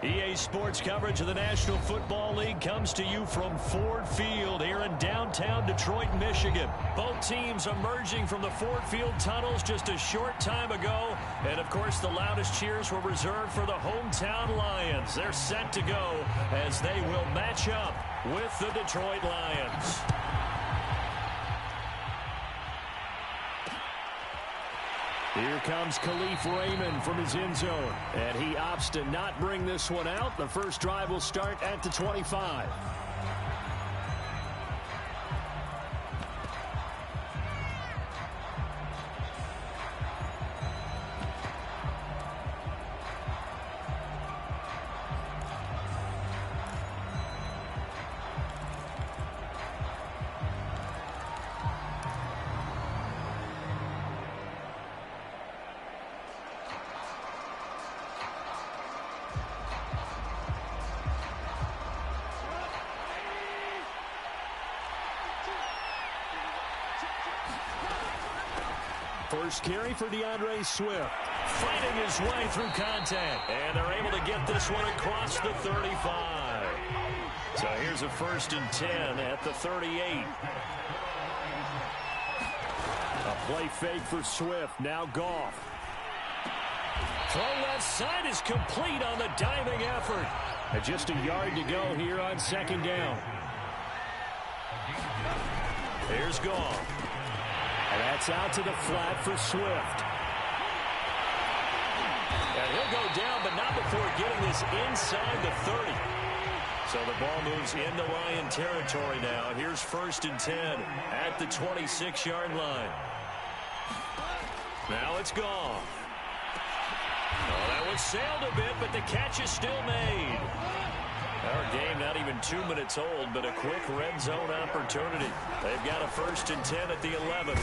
EA Sports coverage of the National Football League comes to you from Ford Field here in downtown Detroit, Michigan. Both teams emerging from the Ford Field tunnels just a short time ago. And, of course, the loudest cheers were reserved for the hometown Lions. They're set to go as they will match up with the Detroit Lions. Here comes Khalif Raymond from his end zone, and he opts to not bring this one out. The first drive will start at the 25. First carry for Swift. Fighting his way through contact. And they're able to get this one across the 35. So here's a 1st and 10 at the 38. A play fake for Swift. Now Goff. Throw left side is complete on the diving effort. And just a yard to go here on 2nd down. Here's Goff. And that's out to the flat for Swift. And he'll go down, but not before getting this inside the 30. So the ball moves into Lion territory now. Here's 1st and 10 at the 26-yard line. Now it's Goff. Oh, that one sailed a bit, but the catch is still made. Our game not even 2 minutes old, but a quick red zone opportunity. They've got a 1st and 10 at the 11.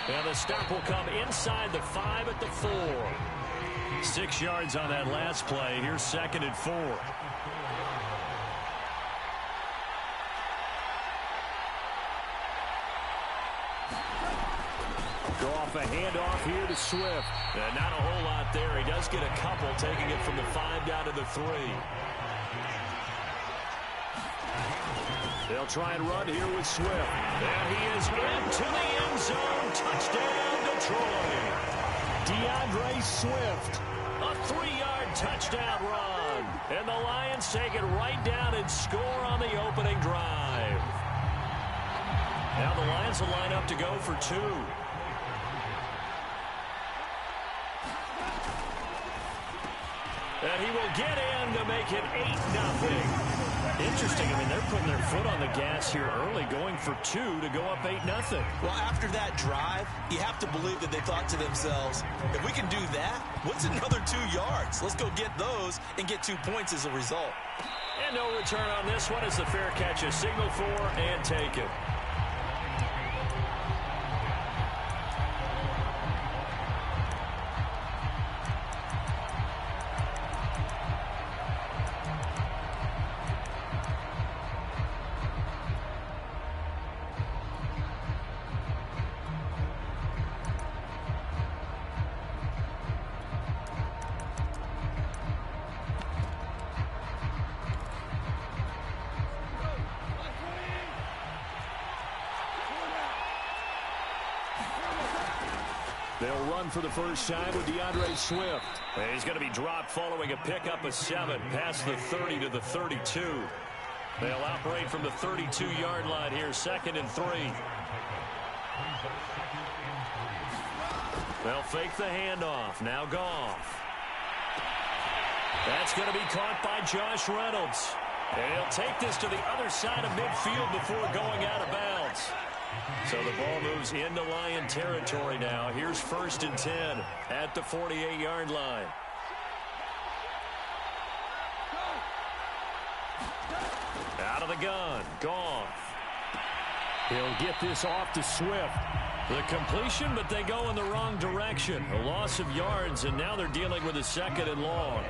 Now the stop will come inside the 5 at the 4. 6 yards on that last play. Here's 2nd and 4. Goff a handoff here to Swift. And not a whole lot there. He does get a couple, taking it from the 5 down to the 3. They'll try and run here with Swift. And he is into the end zone. Touchdown, Detroit. Swift. A 3-yard touchdown run. And the Lions take it right down and score on the opening drive. Now the Lions will line up to go for 2. And he will get in to make it 8-0. Interesting. I mean, they're putting their foot on the gas here early, going for 2 to go up 8-0. Well, after that drive, you have to believe that they thought to themselves, if we can do that, what's another 2 yards? Let's go get those and get 2 points as a result. And no return on this one as the fair catch is signaled for and taken. They'll run for the first time with Swift. And he's going to be dropped following a pickup of 7 past the 30 to the 32. They'll operate from the 32-yard line here, 2nd and 3. They'll fake the handoff. Now Goff. That's going to be caught by Josh Reynolds. And he'll take this to the other side of midfield before going out of bounds. So the ball moves into Lion territory now. Here's 1st and 10 at the 48-yard line. Out of the gun, Goff. He'll get this off to Swift. The completion, but they go in the wrong direction. A loss of yards, and now they're dealing with a 2nd and long.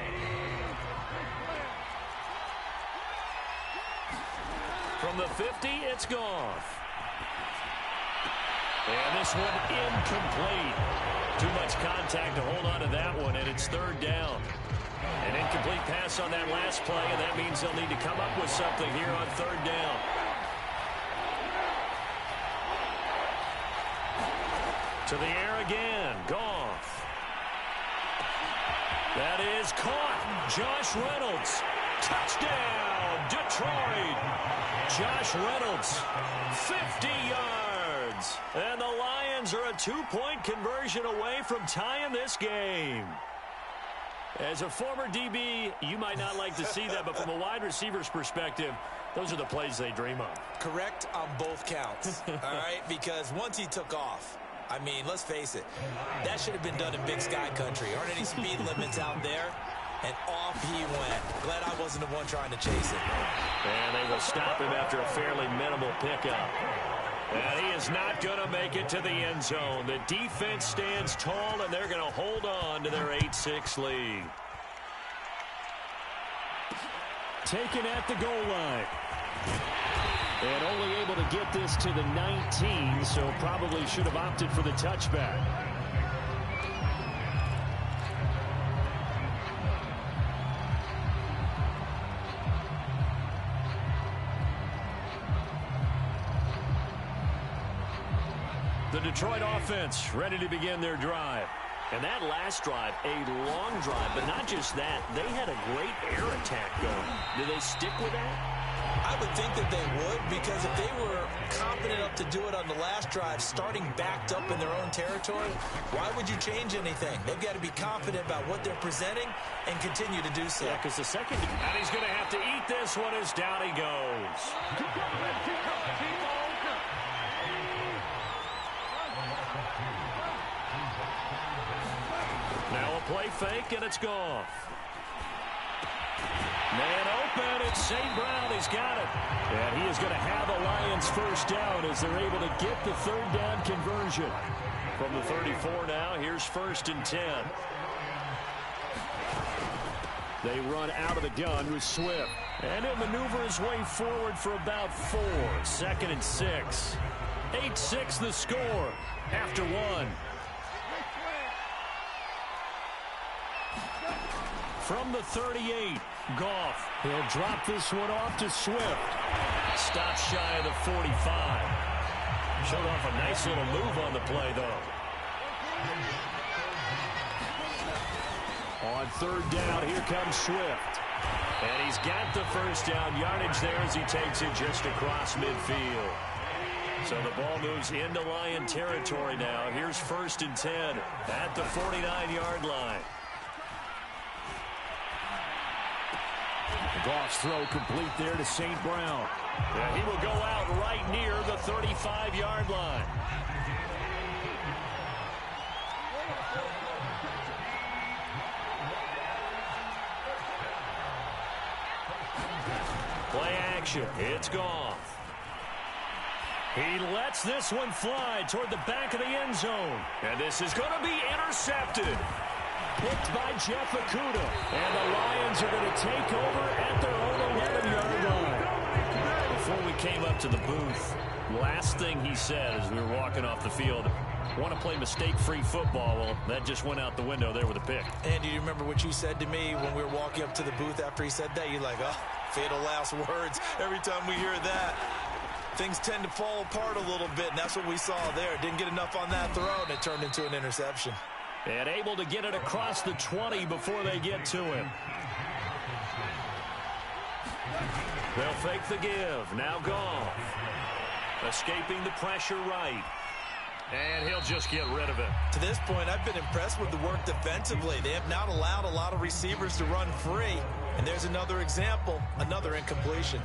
From the 50, it's Goff. And this one incomplete. Too much contact to hold on to that one, and it's third down. An incomplete pass on that last play, and that means they'll need to come up with something here on third down. To the air again. Goff. That is caught. Josh Reynolds. Touchdown, Detroit. Josh Reynolds, 50 yards. And the Lions are a 2-point conversion away from tying this game. As a former DB, you might not like to see that, but from a wide receiver's perspective, those are the plays they dream of. Correct on both counts, all right? Because once he took off, I mean, let's face it, that should have been done in Big Sky country. Aren't any speed limits out there? And off he went. Glad I wasn't the one trying to chase it. And they will stop him after a fairly minimal pickup. And he is not going to make it to the end zone. The defense stands tall, and they're going to hold on to their 8-6 lead. Taken at the goal line. And only able to get this to the 19, so probably should have opted for the touchback. The Detroit offense ready to begin their drive. And that last drive, a long drive, but not just that. They had a great air attack going. Do they stick with that? I would think that they would, because if they were confident enough to do it on the last drive, starting backed up in their own territory, why would you change anything? They've got to be confident about what they're presenting and continue to do so. Yeah, because the second, and he's going to have to eat this one as down he goes. Now a play fake, and it's Goff. Man open, it's St. Brown. He's got it. And he is going to have the Lions first down as they're able to get the third down conversion. From the 34 now, here's 1st and 10. They run out of the gun with Swift. And he'll maneuver his way forward for about 4. 2nd and 6. 8-6 the score after 1. From the 38, Goff. He'll drop this one off to Swift. Stop shy of the 45. Showed off a nice little move on the play, though. On third down, here comes Swift. And he's got the first down yardage there as he takes it just across midfield. So the ball moves into Lion territory now. Here's 1st and 10 at the 49-yard line. Goff's throw complete there to St. Brown. Yeah, he will go out right near the 35-yard line. Play action. It's Goff. He lets this one fly toward the back of the end zone. And this is going to be intercepted. Picked by Jeff Okudah. And the Lions are going to take over at their own 11-yard line. Before we came up to the booth, last thing he said as we were walking off the field, want to play mistake-free football. Well, that just went out the window there with a pick. And do you remember what you said to me when we were walking up to the booth after he said that? You're like, oh, fatal last words. Every time we hear that, things tend to fall apart a little bit, and that's what we saw there. Didn't get enough on that throw, and it turned into an interception. And able to get it across the 20 before they get to him. They'll fake the give. Now Goff. Escaping the pressure right. And he'll just get rid of it. To this point, I've been impressed with the work defensively. They have not allowed a lot of receivers to run free. And there's another example, another incompletion.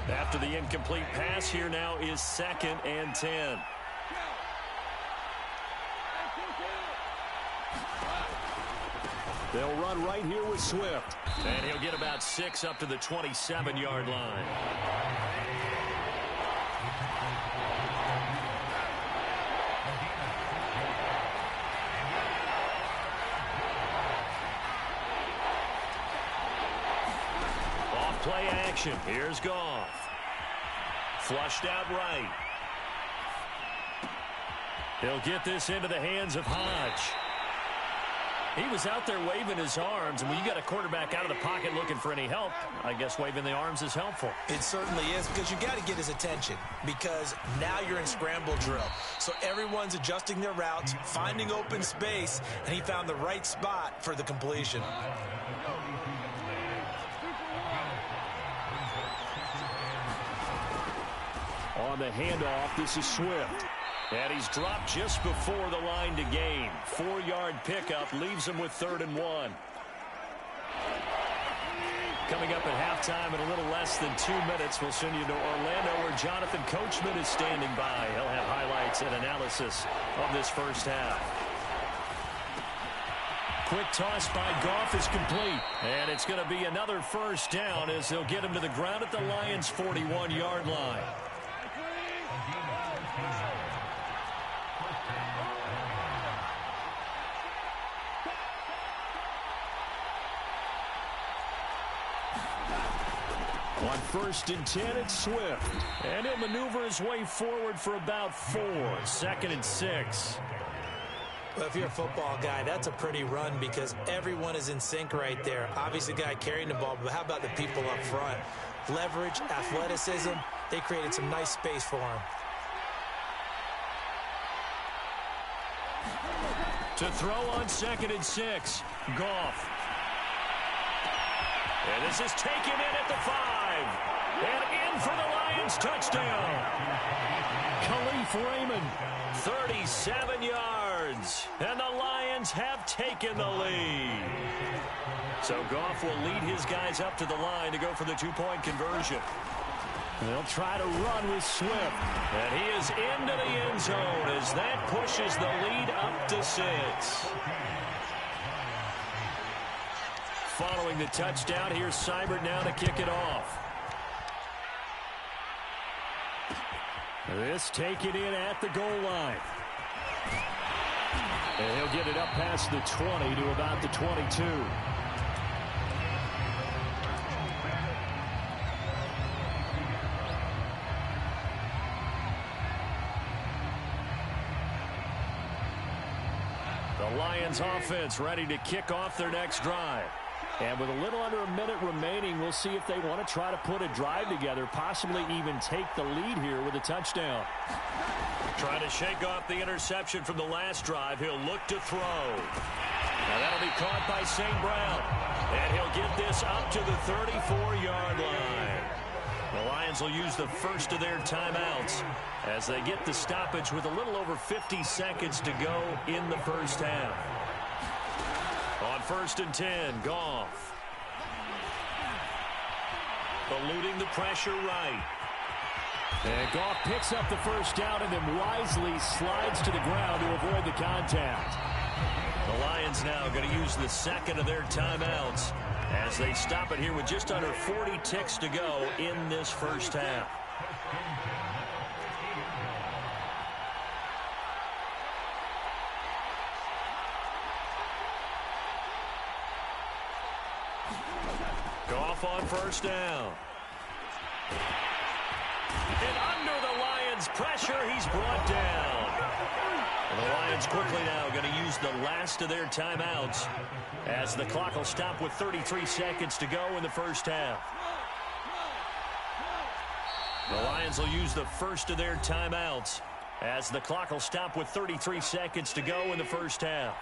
After the incomplete pass, here now is 2nd and 10. They'll run right here with Swift. And he'll get about 6 up to the 27-yard line. Play action. Here's Goff. Flushed out right. He'll get this into the hands of Hodge. He was out there waving his arms, and when you got a quarterback out of the pocket looking for any help, I guess waving the arms is helpful. It certainly is, because you got to get his attention, because now you're in scramble drill. So everyone's adjusting their routes, finding open space, and he found the right spot for the completion. On the handoff, this is Swift. And he's dropped just before the line to gain. 4-yard pickup leaves him with 3rd and 1. Coming up at halftime in a little less than 2 minutes, we'll send you to Orlando where Jonathan Coachman is standing by. He'll have highlights and analysis of this first half. Quick toss by Goff is complete. And it's going to be another first down as they'll get him to the ground at the Lions' 41-yard line. On 1st and 10, it's Swift. And he'll maneuver his way forward for about 4. 2nd and 6. Well, if you're a football guy, that's a pretty run because everyone is in sync right there. Obviously, the guy carrying the ball, but how about the people up front? Leverage, athleticism, they created some nice space for him. To throw on 2nd and 6, Goff. And this is taken in at the 5. And in for the Lions touchdown. Khalif Raymond, 37 yards. And the Lions have taken the lead. So Goff will lead his guys up to the line to go for the 2-point conversion. They'll try to run with Swift. And he is into the end zone as that pushes the lead up to 6. Following the touchdown, here's Seibert now to kick it off. This taken in at the goal line. And he'll get it up past the 20 to about the 22. The Lions offense ready to kick off their next drive. And with a little under a minute remaining, we'll see if they want to try to put a drive together, possibly even take the lead here with a touchdown. Trying to shake off the interception from the last drive. He'll look to throw. Now that'll be caught by St. Brown. And he'll get this up to the 34-yard line. The Lions will use the first of their timeouts as they get the stoppage with a little over 50 seconds to go in the first half. On 1st and 10, Goff. Eluding the pressure right. And Goff picks up the first down and then wisely slides to the ground to avoid the contact. The Lions now going to use the second of their timeouts as they stop it here with just under 40 ticks to go in this first half. Goff on first down. And under the Lions' pressure, he's brought down. And the Lions quickly now going to use the last of their timeouts as the clock will stop with 33 seconds to go in the first half. The Lions will use the first of their timeouts as the clock will stop with 33 seconds to go in the first half.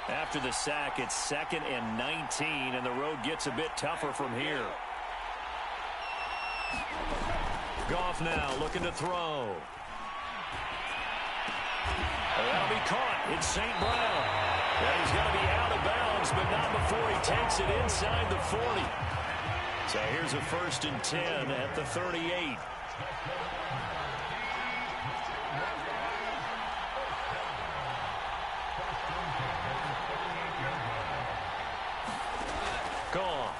After the sack, it's 2nd and 19, and the road gets a bit tougher from here. Goff now looking to throw. That'll be caught. It's St. Brown. And he's going to be out of bounds, but not before he takes it inside the 40. So here's a 1st and 10 at the 38. Goff.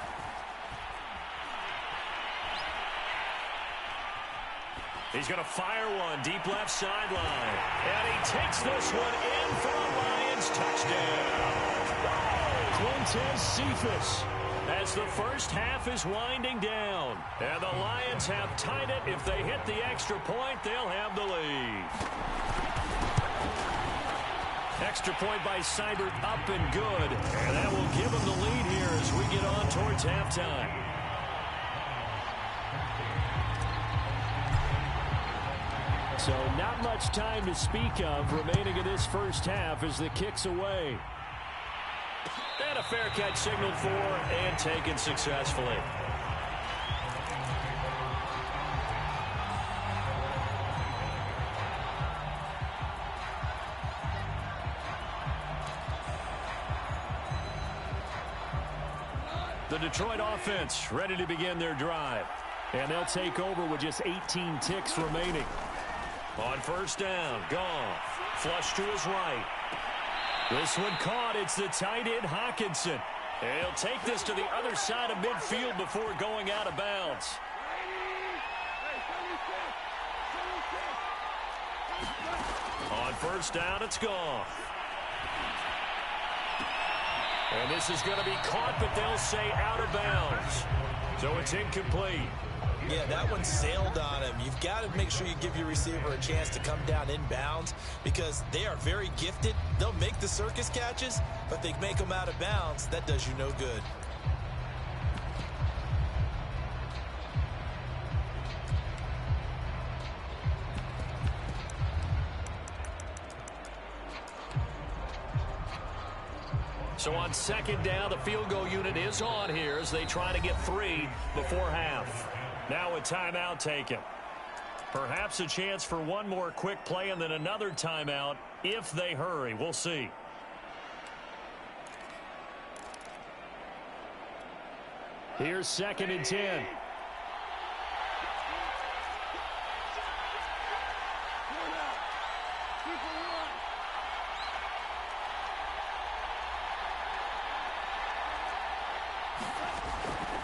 He's going to fire one deep left sideline. And he takes this one in for a Lions touchdown. Quintez Cephas as the first half is winding down. And the Lions have tied it. If they hit the extra point, they'll have the lead. Extra point by Seibert, up and good. And that will give them the lead here as we get on towards halftime. So not much time to speak of remaining in this first half as the kick's away. And a fair catch signaled for and taken successfully. The Detroit offense ready to begin their drive. And they'll take over with just 18 ticks remaining. On first down, Goff. Flush to his right. This one caught. It's the tight end, Hawkinson. And he'll take this to the other side of midfield before going out of bounds. On first down, it's Goff. And this is going to be caught, but they'll say out of bounds. So it's incomplete. Yeah, that one sailed on him. You've got to make sure you give your receiver a chance to come down inbounds because they are very gifted. They'll make the circus catches, but they make them out of bounds. That does you no good. So on second down, the field goal unit is on here as they try to get 3 before half. Now a timeout taken. Perhaps a chance for one more quick play and then another timeout if they hurry. We'll see. Here's 2nd and 10.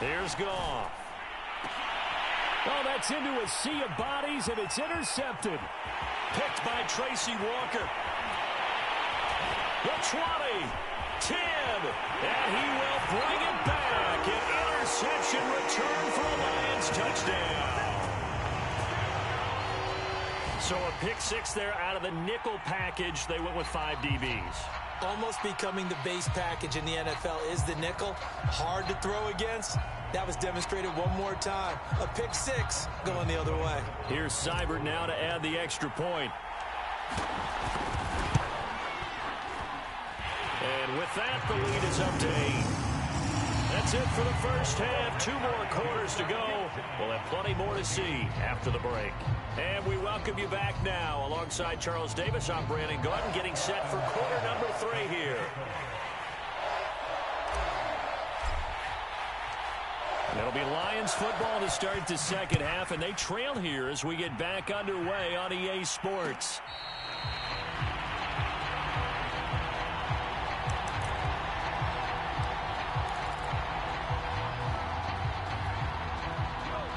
Here's Goff. Oh, that's into a sea of bodies, and it's intercepted. Picked by Tracy Walker. The 20, 10, and he will bring it back. An interception return for a Lions touchdown. So a pick 6 there out of the nickel package. They went with 5 DBs. Almost becoming the base package in the NFL is the nickel. Hard to throw against. That was demonstrated one more time. A pick 6 going the other way. Here's Seibert now to add the extra point. And with that, the lead is up to 8. That's it for the first half. 2 more quarters to go. We'll have plenty more to see after the break. And we welcome you back now. Alongside Charles Davis, I'm Brandon Gordon, getting set for quarter number 3 here. It'll be Lions football to start the second half, and they trail here as we get back underway on EA Sports.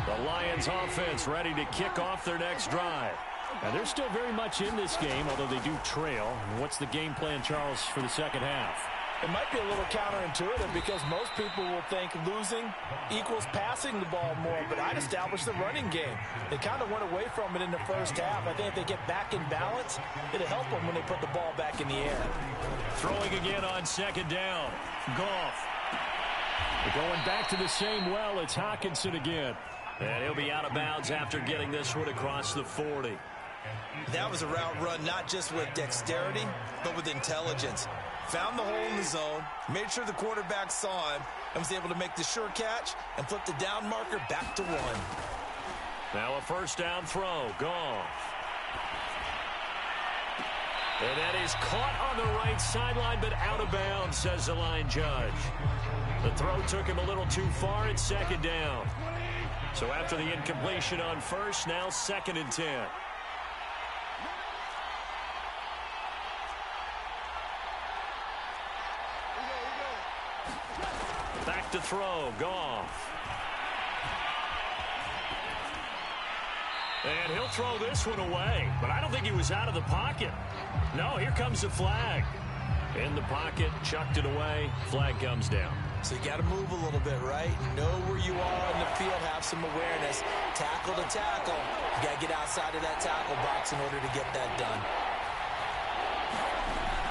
The Lions offense ready to kick off their next drive. And they're still very much in this game, although they do trail. What's the game plan, Charles, for the second half? It might be a little counterintuitive because most people will think losing equals passing the ball more, but I'd establish the running game. They kind of went away from it in the first half. I think if they get back in balance, it'll help them when they put the ball back in the air. Throwing again on second down. Goff. Going back to the same well, it's Hawkinson again. And he'll be out of bounds after getting this one across the 40. That was a route run not just with dexterity, but with intelligence. Found the hole in the zone, made sure the quarterback saw him, and was able to make the sure catch and flip the down marker back to 1. Now a first down throw. Goff. And that is caught on the right sideline, but out of bounds, says the line judge. The throw took him a little too far. It's second down. So after the incompletion on first, now 2nd and 10. Back to throw. Goff. And he'll throw this one away. But I don't think he was out of the pocket. No, here comes the flag. In the pocket, chucked it away. Flag comes down. So you got to move a little bit, right? Know where you are on the field, have some awareness. Tackle to tackle. You got to get outside of that tackle box in order to get that done.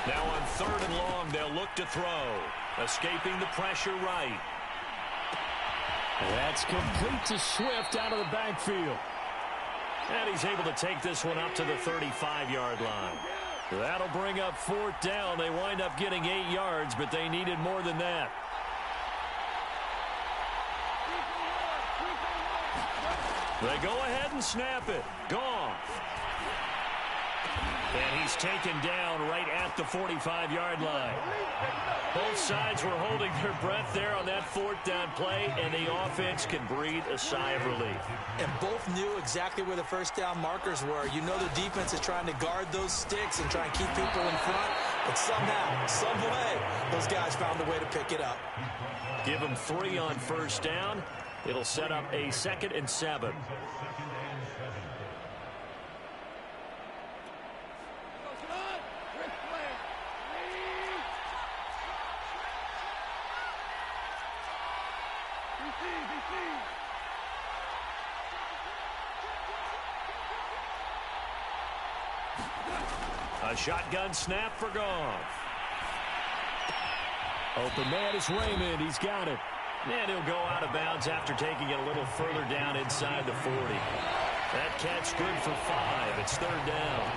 Now on 3rd and long, they'll look to throw. Escaping the pressure right. That's complete to Swift out of the backfield. And he's able to take this one up to the 35-yard line. That'll bring up 4th down. They wind up getting 8 yards, but they needed more than that. They go ahead and snap it. Goff. And he's taken down right at the 45-yard line. Both sides were holding their breath there on that 4th down play, and the offense can breathe a sigh of relief. And both knew exactly where the first down markers were. You know the defense is trying to guard those sticks and try and keep people in front, but somehow, some way, those guys found a way to pick it up. Give them 3 on 1st down. It'll set up a 2nd and 7. A shotgun snap for Goff. Open man is Raymond. He's got it. And he'll go out of bounds after taking it a little further down inside the 40. That catch good for 5. It's 3rd down.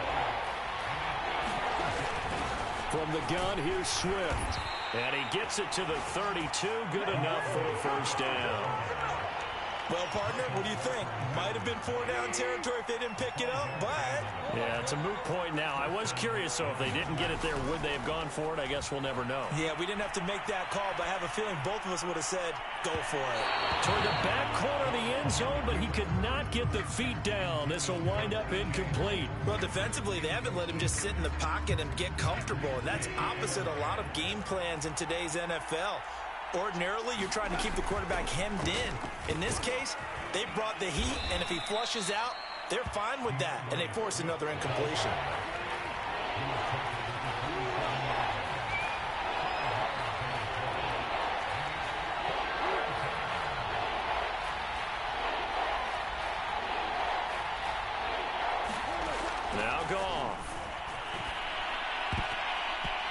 From the gun, here's Swift. And he gets it to the 32. Good enough for a 1st down. Well, partner, what do you think? Might have been 4-down territory if they didn't pick it up, but... Yeah, it's a moot point now. I was curious, so if they didn't get it there, would they have gone for it? I guess we'll never know. Yeah, we didn't have to make that call, but I have a feeling both of us would have said, go for it. Toward the back corner of the end zone, but he could not get the feet down. This will wind up incomplete. Well, defensively, they haven't let him just sit in the pocket and get comfortable, and that's opposite a lot of game plans in today's NFL. Ordinarily, you're trying to keep the quarterback hemmed in. In this case, they brought the heat, and if he flushes out, they're fine with that, and they force another incompletion. Now Goff.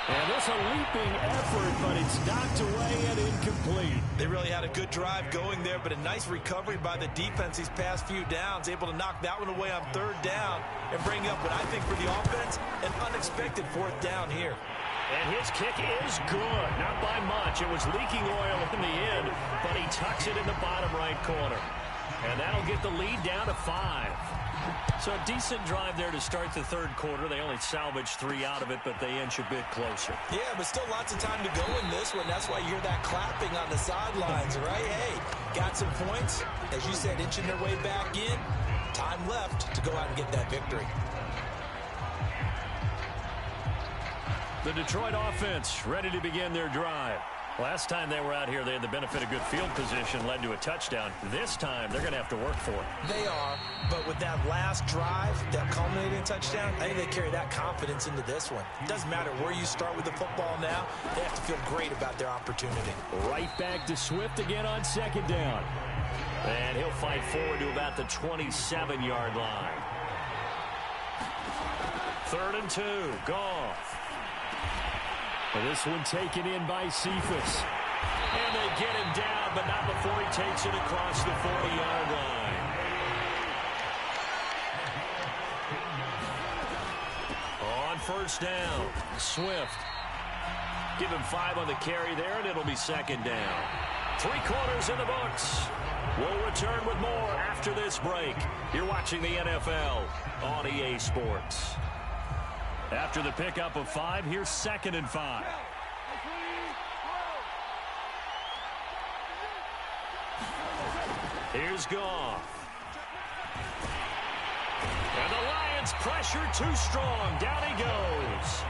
And this a leaping effort, but it's knocked away and incomplete. They really had a good drive going there, but a nice recovery by the defense these past few downs, able to knock that one away on 3rd down and bring up what I think for the offense, an unexpected 4th down here. And his kick is good. Not by much. It was leaking oil in the end, but he tucks it in the bottom right corner. And that'll get the lead down to 5. So a decent drive there to start the 3rd quarter. They only salvaged 3 out of it, but they inch a bit closer. Yeah, but still lots of time to go in this one. That's why you hear that clapping on the sidelines, right? Hey, got some points. As you said, inching their way back in. Time left to go out and get that victory. The Detroit offense ready to begin their drive. Last time they were out here, they had the benefit of good field position, led to a touchdown. This time, they're going to have to work for it. They are, but with that last drive, that culminating touchdown, I think they carry that confidence into this one. It doesn't matter where you start with the football now, they have to feel great about their opportunity. Right back to Swift again on 2nd down. And he'll fight forward to about the 27-yard line. 3rd and 2, Goff. This one taken in by Cephas. And they get him down, but not before he takes it across the 40-yard line. On 1st down, Swift. Give him 5 on the carry there, and it'll be 2nd down. 3 quarters in the books. We'll return with more after this break. You're watching the NFL on EA Sports. After the pickup of 5, here's 2nd and 5. Here's Goff. And the Lions pressure too strong. Down he goes.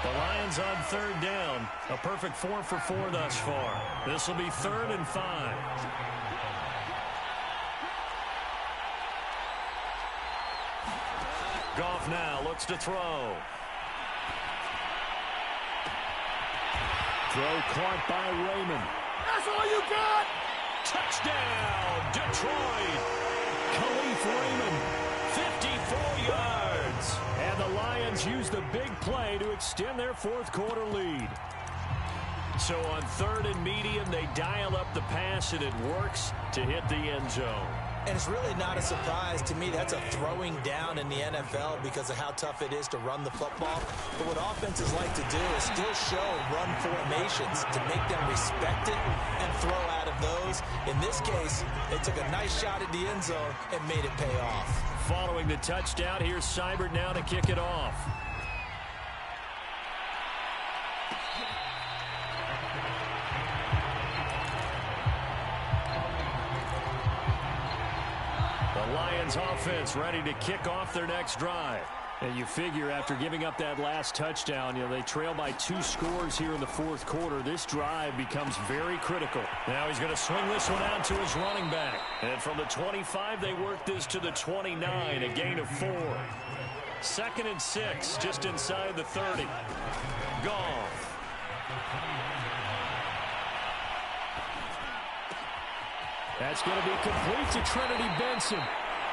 The Lions on 3rd down. A perfect 4 for 4 thus far. This will be 3rd and 5. Goff now looks to throw. Throw caught by Raymond. That's all you got! Touchdown, Detroit. Khalif Raymond. 54 yards. And the Lions use the big play to extend their fourth quarter lead. So on 3rd and medium, they dial up the pass, and it works to hit the end zone. And it's really not a surprise to me. That's a throwing down in the NFL because of how tough it is to run the football. But what offenses like to do is still show run formations to make them respect it and throw out of those. In this case, they took a nice shot at the end zone and made it pay off. Following the touchdown, here's Seibert now to kick it off. The Lions offense ready to kick off their next drive. And you figure after giving up that last touchdown, they trail by 2 scores here in the fourth quarter. This drive becomes very critical. Now he's going to swing this one out to his running back. And from the 25, they work this to the 29, a gain of 4. 2nd and 6, just inside the 30. Goff. That's going to be complete to Trinity Benson.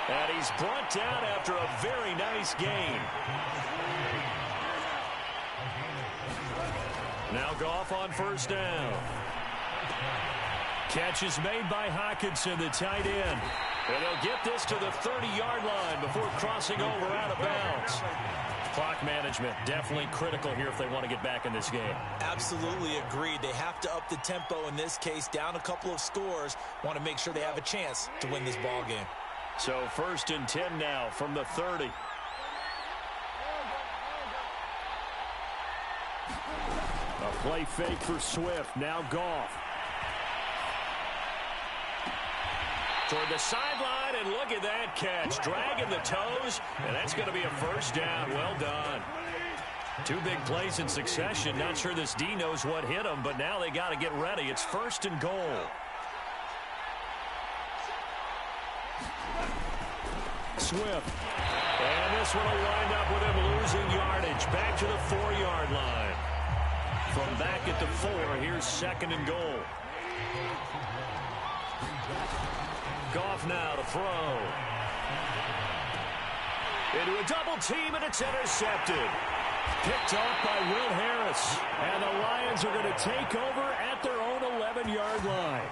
And he's brought down after a very nice gain. Now Goff on 1st down. Catch is made by Hockenson, the tight end. And they'll get this to the 30-yard line before crossing over out of bounds. Clock management definitely critical here if they want to get back in this game. Absolutely agreed. They have to up the tempo in this case, down a couple of scores. Want to make sure they have a chance to win this ball game. So 1st and 10 now from the 30. A play fake for Swift. Now Goff. Toward the sideline, and look at that catch. Dragging the toes, and that's going to be a 1st down. Well done. 2 big plays in succession. Not sure this D knows what hit him, but now they got to get ready. It's 1st and goal. Swift. And this one will wind up with him losing yardage. Back to the 4-yard line. From back at the 4, here's 2nd and goal. Goff now to throw. Into a double team, and it's intercepted. Picked off by Will Harris. And the Lions are going to take over at their own 11-yard line.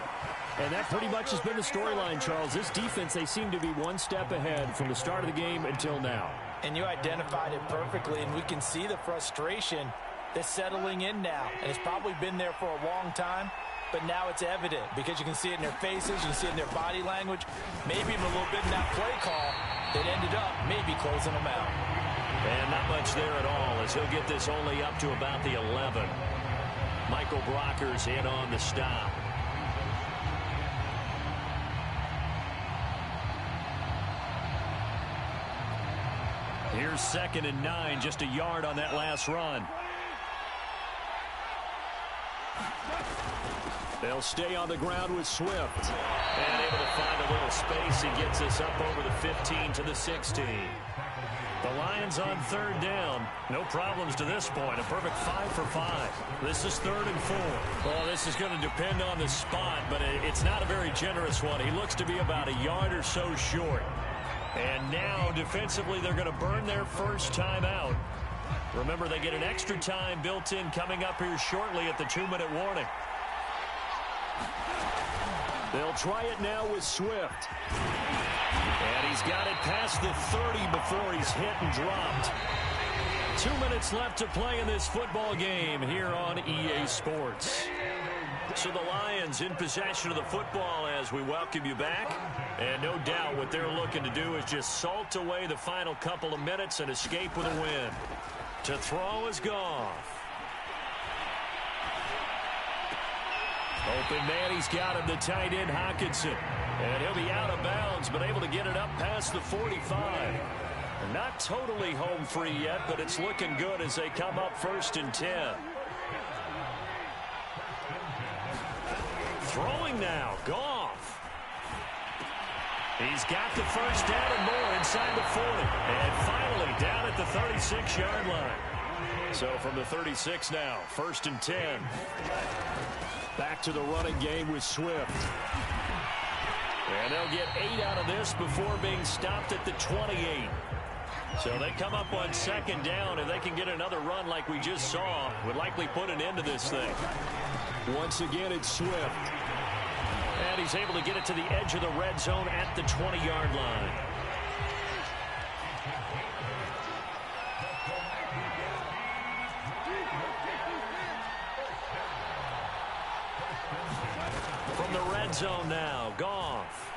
And that pretty much has been the storyline, Charles. This defense, they seem to be one step ahead from the start of the game until now. And you identified it perfectly, and we can see the frustration that's settling in now. And it's probably been there for a long time, but now it's evident because you can see it in their faces, you can see it in their body language, maybe even a little bit in that play call that ended up maybe closing them out. And not much there at all as he'll get this only up to about the 11. Michael Brocker's in on the stop. Here's 2nd and 9, just a yard on that last run. They'll stay on the ground with Swift. And able to find a little space. He gets us up over the 15 to the 16. The Lions on 3rd down. No problems to this point. A perfect 5 for 5. This is 3rd and 4. Well, this is going to depend on the spot, but it's not a very generous one. He looks to be about a yard or so short. And now, defensively, they're going to burn their first time out. Remember, they get an extra time built in coming up here shortly at the 2-minute warning. They'll try it now with Swift. And he's got it past the 30 before he's hit and dropped. 2 minutes left to play in this football game here on EA Sports. So the Lions in possession of the football as we welcome you back. And no doubt what they're looking to do is just salt away the final couple of minutes and escape with a win. To throw is Goff. Open man, he's got him, the tight end Hockenson. And he'll be out of bounds, but able to get it up past the 45. Not totally home free yet, but it's looking good as they come up 1st and 10. Throwing now, Goff. He's got the 1st down and more inside the 40. And finally down at the 36-yard line. So from the 36 now, 1st and 10. Back to the running game with Swift. And they'll get 8 out of this before being stopped at the 28. So they come up on 2nd down. If they can get another run like we just saw, would likely put an end to this thing. Once again, it's Swift. And he's able to get it to the edge of the red zone at the 20-yard line. From the red zone now, Goff.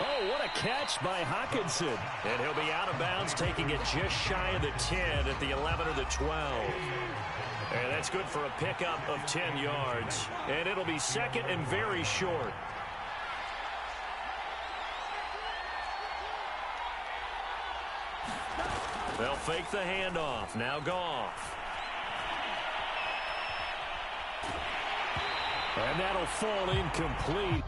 Oh, what a catch by Hockenson. And he'll be out of bounds, taking it just shy of the 10 at the 11 or the 12. And that's good for a pickup of 10 yards. And it'll be 2nd and very short. They'll fake the handoff. Now Goff. And that'll fall incomplete.